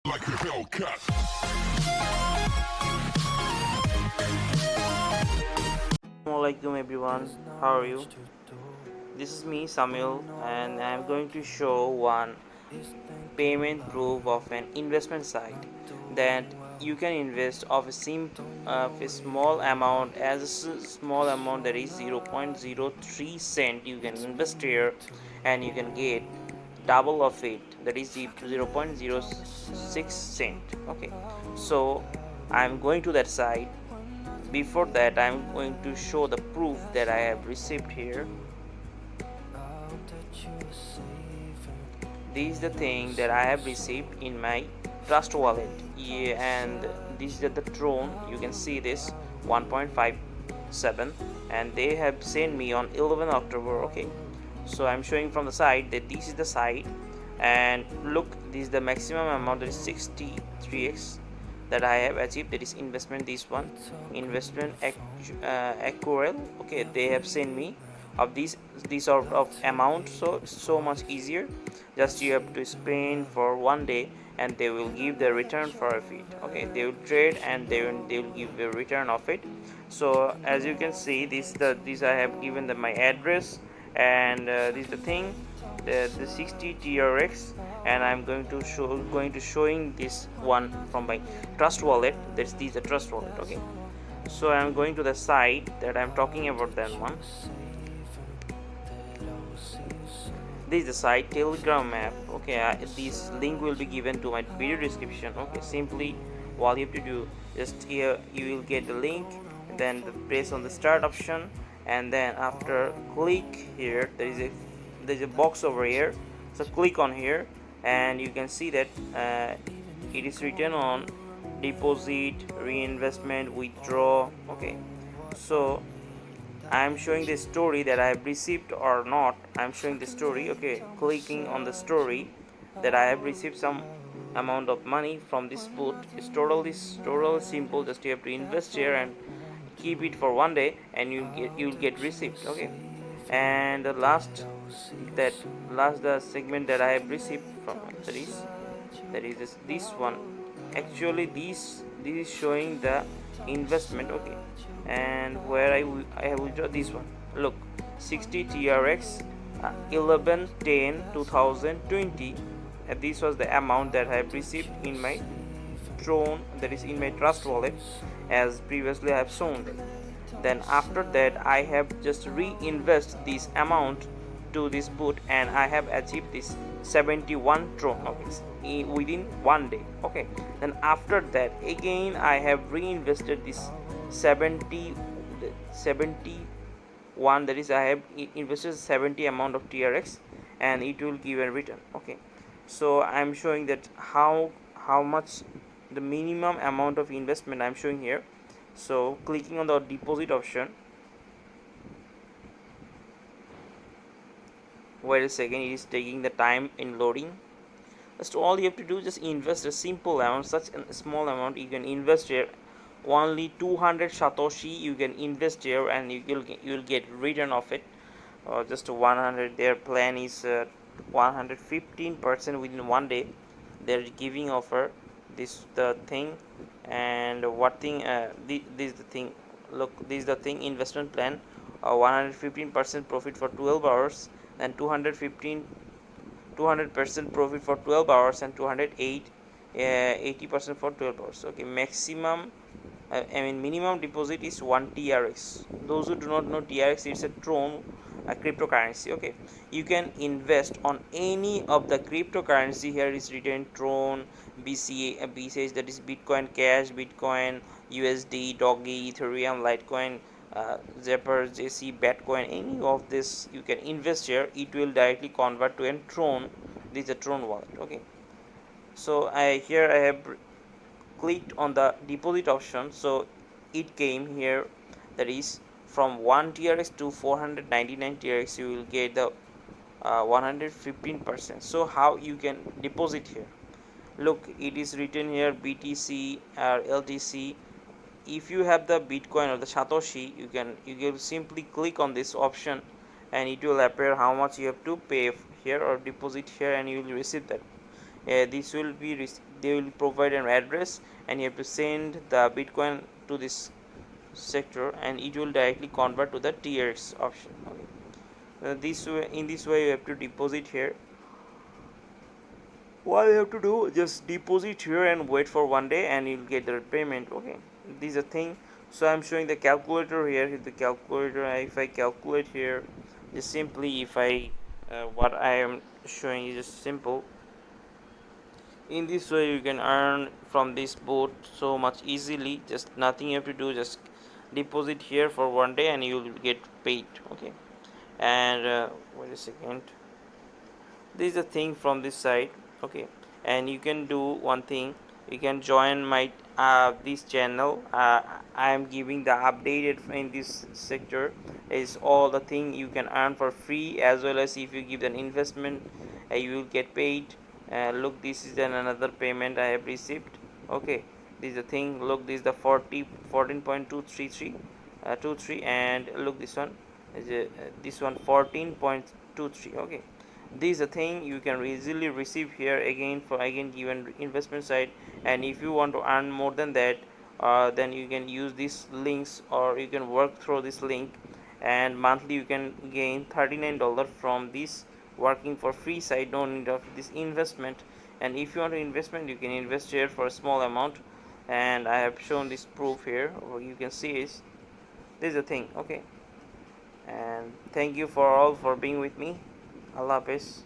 like a Hellcat. Assalamualaikum everyone, how are you? This is me Samuel, and I am going to show one payment proof of an investment site that you can invest of a small amount, as a small amount, that is 0.03 cent. You can invest here and you can get double of it, that is 0.06 cent. Okay, so I'm going to that site. Before that, I'm going to show the proof that I have received here. This is the thing that I have received in my trust wallet. Yeah, and this is the Tron. You can see this 1.57, and they have sent me on 11 October. Okay, so I'm showing from the site that this is the site, and look, this is the maximum amount, that is 63x that I have achieved. That is investment. This one investment accrual. Okay, they have sent me of this sort of amount, so much easier. Just you have to spend for one day and they will give the return for it. Okay, they will trade and they will give a return of it. So as you can see, this I have given my address, and this is the thing, the 60 TRX, and I'm going to showing this one from my trust wallet. This is the trust wallet. Okay, so I'm going to the site that I'm talking about, that one. This is the site Telegram app. Okay, this link will be given to my video description. Okay, simply all you have to do, just here you will get the link, then press on the start option, and then after click here, there is a box over here, so click on here, and you can see that it is written on deposit, reinvestment, withdraw. Okay, so I am showing the story that I have received or not. I am showing the story. Okay, clicking on the story that I have received some amount of money from this boot. It's totally simple. Just you have to invest here and keep it for one day, and you'll get received. Okay, and the last the segment that I have received from, that is this one. Actually, this is showing the investment. Okay, and where I have withdrawn this one. Look, 60 TRX, 11 10 2020, and this was the amount that I have received in my Tron, that is in my trust wallet, as previously I have shown. Then after that, I have just reinvest this amount to this boot, and I have achieved this 71 Tron. Okay, within one day. Okay, then after that again I have reinvested this 71, that is I have invested 70 amount of TRX, and it will give a return. Okay, so I'm showing that how much the minimum amount of investment I'm showing here. So clicking on the deposit option, wait a second, it is taking the time in loading. Just all you have to do, just invest a simple amount, such a small amount. You can invest here only 200 Satoshi. You can invest here and you'll get return of it, just 100. Their plan is 115% within one day. They're giving offer this the thing. And what thing, this is the thing. Look, this is the thing, investment plan, 115% profit for 12 hours, and 200% profit for 12 hours, and 80% for 12 hours. Okay, maximum, minimum deposit is 1 TRX. Those who do not know, TRX, it's a Tron, a cryptocurrency. Okay, you can invest on any of the cryptocurrency. Here is written Tron, BCH, that is Bitcoin Cash, Bitcoin USD, Doggy, Ethereum, Litecoin, Zapper, JC, Batcoin. Any of this you can invest here. It will directly convert to a Tron. This is a Tron wallet. Okay, so I have clicked on the deposit option, so it came here, that is from 1 TRX to 499 TRX you will get the 115%. So how you can deposit here? Look, it is written here BTC or LTC. If you have the Bitcoin or the Satoshi, you can simply click on this option, and it will appear how much you have to pay here or deposit here, and you will receive that. they will provide an address, and you have to send the Bitcoin to this sector, and it will directly convert to the TRX option. Okay. This way, in this way, you have to deposit here. What you have to do, just deposit here and wait for 1 day, and you'll get the payment. Okay, this is a thing. So I'm showing the calculator here. Hit the calculator. If I calculate here, just simply, if I what I am showing is just simple. In this way you can earn from this boat so much easily. Just nothing you have to do, just deposit here for 1 day and you will get paid. Okay. And wait a second, this is a thing from this side. Okay. And you can do one thing, you can join my this channel. I am giving the updated in this sector is all the thing you can earn for free, as well as if you give an investment you will get paid. Look, this is another payment I have received. Okay, this is the thing. Look, this is the 14.233 23, and look, this one is this one 14.23. Okay, this is a thing you can easily receive here again for again given investment side. And if you want to earn more than that, then you can use these links, or you can work through this link, and monthly you can gain $39 from this working for free side. No need of this investment. And if you want to investment, you can invest here for a small amount, and I have shown this proof here, or you can see is this is the thing. Okay, and thank you for all for being with me. Allah Hafiz.